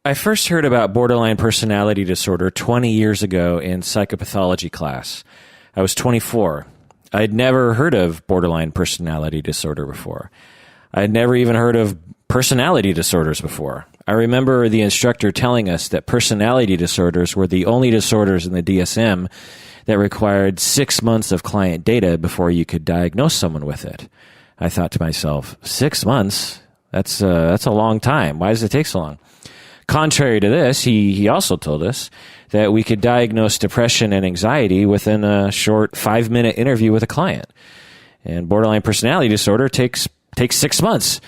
I first heard about borderline personality disorder 20 years ago in psychopathology class. I was 24. I had never heard of borderline personality disorder before. I had never even heard of personality disorders before. I remember the instructor telling us that personality disorders were the only disorders in the DSM that required 6 months of client data before you could diagnose someone with it. I thought to myself, 6 months? That's a long time. Why does it take so long? Contrary to this, he also told us that we could diagnose depression and anxiety within a short 5-minute interview with a client. And borderline personality disorder takes 6 months.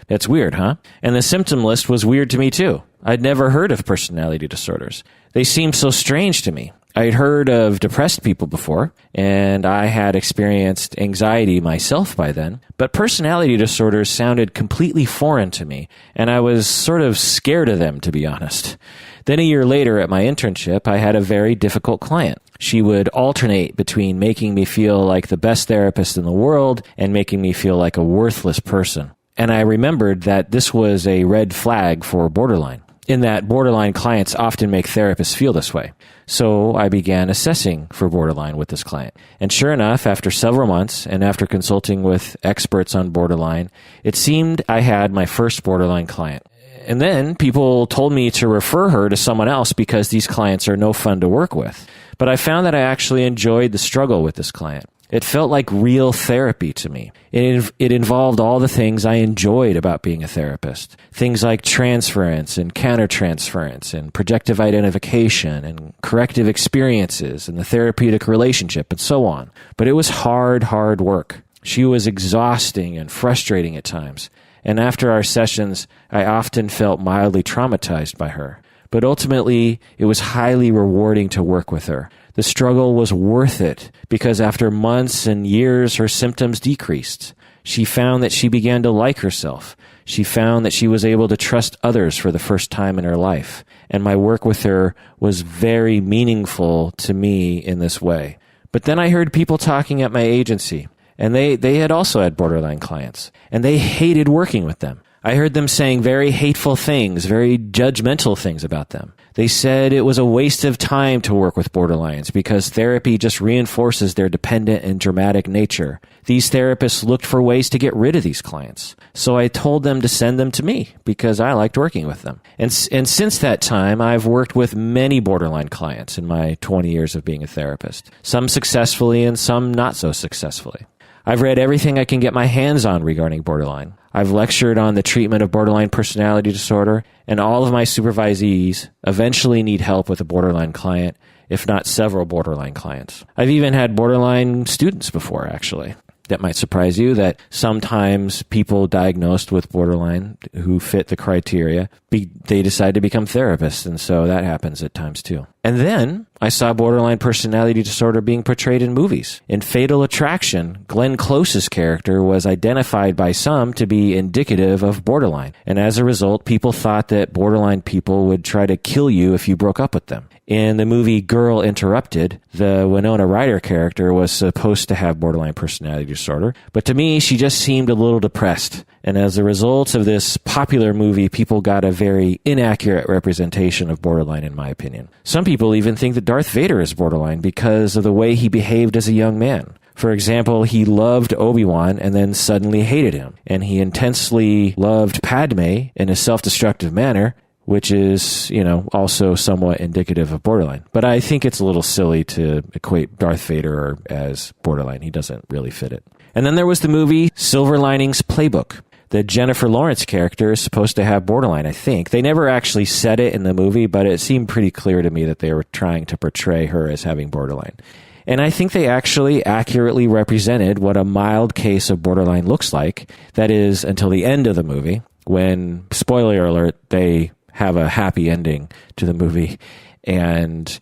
That's weird, huh? And the symptom list was weird to me too. I'd never heard of personality disorders. They seemed so strange to me. I'd heard of depressed people before, and I had experienced anxiety myself by then, but personality disorders sounded completely foreign to me, and I was sort of scared of them, to be honest. Then a year later at my internship, I had a very difficult client. She would alternate between making me feel like the best therapist in the world and making me feel like a worthless person. And I remembered that this was a red flag for borderline, in that borderline clients often make therapists feel this way. So I began assessing for borderline with this client. And sure enough, after several months and after consulting with experts on borderline, it seemed I had my first borderline client. And then people told me to refer her to someone else because these clients are no fun to work with. But I found that I actually enjoyed the struggle with this client. It felt like real therapy to me. It involved all the things I enjoyed about being a therapist. Things like transference and countertransference and projective identification and corrective experiences and the therapeutic relationship and so on. But it was hard work. She was exhausting and frustrating at times. And after our sessions, I often felt mildly traumatized by her. But ultimately, it was highly rewarding to work with her. The struggle was worth it because after months and years, her symptoms decreased. She found that she began to like herself. She found that she was able to trust others for the first time in her life. And my work with her was very meaningful to me in this way. But then I heard people talking at my agency, and they had also had borderline clients, and they hated working with them. I heard them saying very hateful things, very judgmental things about them. They said it was a waste of time to work with borderlines because therapy just reinforces their dependent and dramatic nature. These therapists looked for ways to get rid of these clients. So I told them to send them to me because I liked working with them. And since that time, I've worked with many borderline clients in my 20 years of being a therapist, some successfully and some not so successfully. I've read everything I can get my hands on regarding borderline. I've lectured on the treatment of borderline personality disorder, and all of my supervisees eventually need help with a borderline client, if not several borderline clients. I've even had borderline students before, actually. That might surprise you that sometimes people diagnosed with borderline who fit the criteria, they decide to become therapists, and so that happens at times too. And then I saw borderline personality disorder being portrayed in movies. In Fatal Attraction, Glenn Close's character was identified by some to be indicative of borderline, and as a result, people thought that borderline people would try to kill you if you broke up with them. In the movie Girl Interrupted, the Winona Ryder character was supposed to have borderline personality disorder, but to me, she just seemed a little depressed. And as a result of this popular movie, people got a very inaccurate representation of borderline, in my opinion. Some people even think that Darth Vader is borderline because of the way he behaved as a young man. For example, he loved Obi-Wan and then suddenly hated him. And he intensely loved Padme in a self-destructive manner, which is, also somewhat indicative of borderline. But I think it's a little silly to equate Darth Vader as borderline. He doesn't really fit it. And then there was the movie Silver Linings Playbook. The Jennifer Lawrence character is supposed to have borderline, I think. They never actually said it in the movie, but it seemed pretty clear to me that they were trying to portray her as having borderline. And I think they actually accurately represented what a mild case of borderline looks like. That is, until the end of the movie, when, spoiler alert, they have a happy ending to the movie. And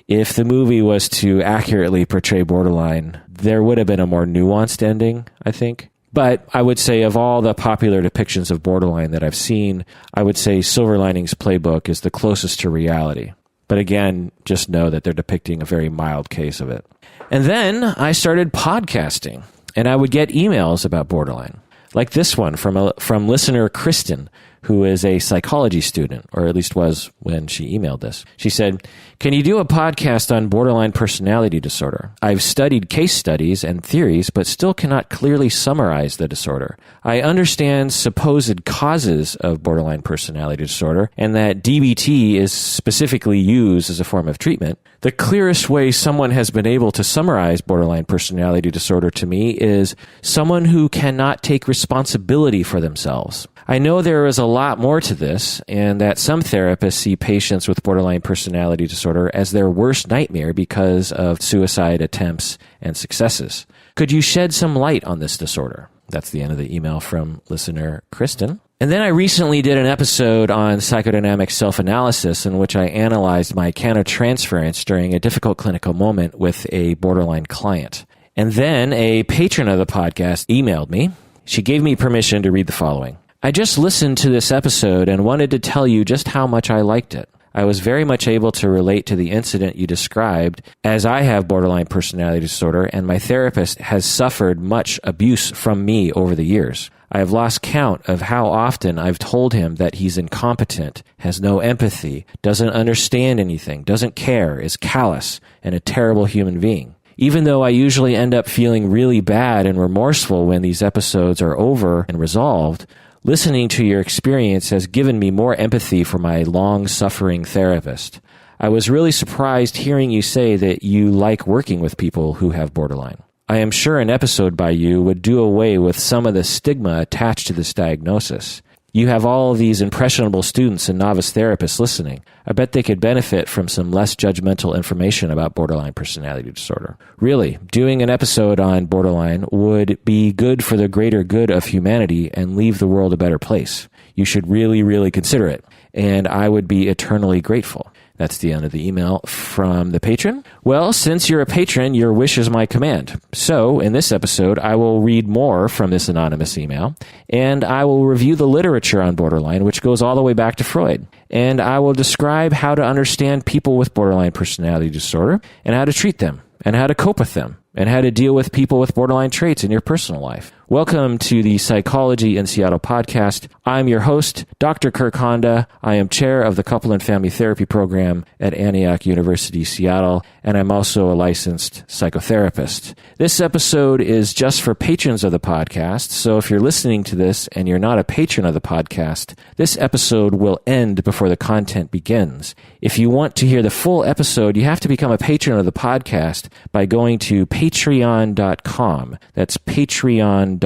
if the movie was to accurately portray borderline, there would have been a more nuanced ending, I think. But I would say of all the popular depictions of borderline that I've seen, I would say Silver Linings Playbook is the closest to reality. But again, just know that they're depicting a very mild case of it. And then I started podcasting, and I would get emails about borderline. Like this one from listener Kristen, who is a psychology student, or at least was when she emailed this. She said, "Can you do a podcast on borderline personality disorder? I've studied case studies and theories, but still cannot clearly summarize the disorder. I understand supposed causes of borderline personality disorder and that DBT is specifically used as a form of treatment. The clearest way someone has been able to summarize borderline personality disorder to me is someone who cannot take responsibility for themselves. I know there is a lot more to this, and that some therapists see patients with borderline personality disorder as their worst nightmare because of suicide attempts and successes. Could you shed some light on this disorder?" That's the end of the email from listener Kristen. And then I recently did an episode on psychodynamic self-analysis in which I analyzed my countertransference during a difficult clinical moment with a borderline client. And then a patron of the podcast emailed me. She gave me permission to read the following. "I just listened to this episode and wanted to tell you just how much I liked it. I was very much able to relate to the incident you described, as I have borderline personality disorder and my therapist has suffered much abuse from me over the years. I have lost count of how often I've told him that he's incompetent, has no empathy, doesn't understand anything, doesn't care, is callous, and a terrible human being. Even though I usually end up feeling really bad and remorseful when these episodes are over and resolved, listening to your experience has given me more empathy for my long-suffering therapist. I was really surprised hearing you say that you like working with people who have borderline. I am sure an episode by you would do away with some of the stigma attached to this diagnosis. You have all of these impressionable students and novice therapists listening. I bet they could benefit from some less judgmental information about borderline personality disorder. Really, doing an episode on borderline would be good for the greater good of humanity and leave the world a better place. You should really, really consider it, and I would be eternally grateful." That's the end of the email from the patron. Well, since you're a patron, your wish is my command. So, in this episode, I will read more from this anonymous email, and I will review the literature on borderline, which goes all the way back to Freud. And I will describe how to understand people with borderline personality disorder, and how to treat them, and how to cope with them, and how to deal with people with borderline traits in your personal life. Welcome to the Psychology in Seattle podcast. I'm your host, Dr. Kirk Honda. I am chair of the Couple and Family Therapy program at Antioch University, Seattle, and I'm also a licensed psychotherapist. This episode is just for patrons of the podcast, so if you're listening to this and you're not a patron of the podcast, this episode will end before the content begins. If you want to hear the full episode, you have to become a patron of the podcast by going to patreon.com. That's patreon.com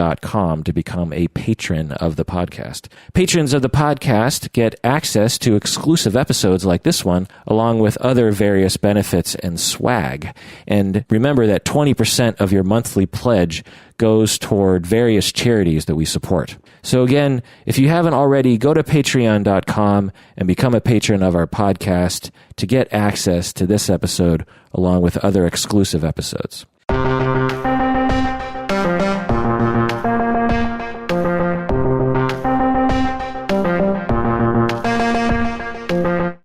to become a patron of the podcast. Patrons of the podcast get access to exclusive episodes like this one, along with other various benefits and swag. And remember that 20% of your monthly pledge goes toward various charities that we support. So again, if you haven't already, go to patreon.com and become a patron of our podcast to get access to this episode along with other exclusive episodes.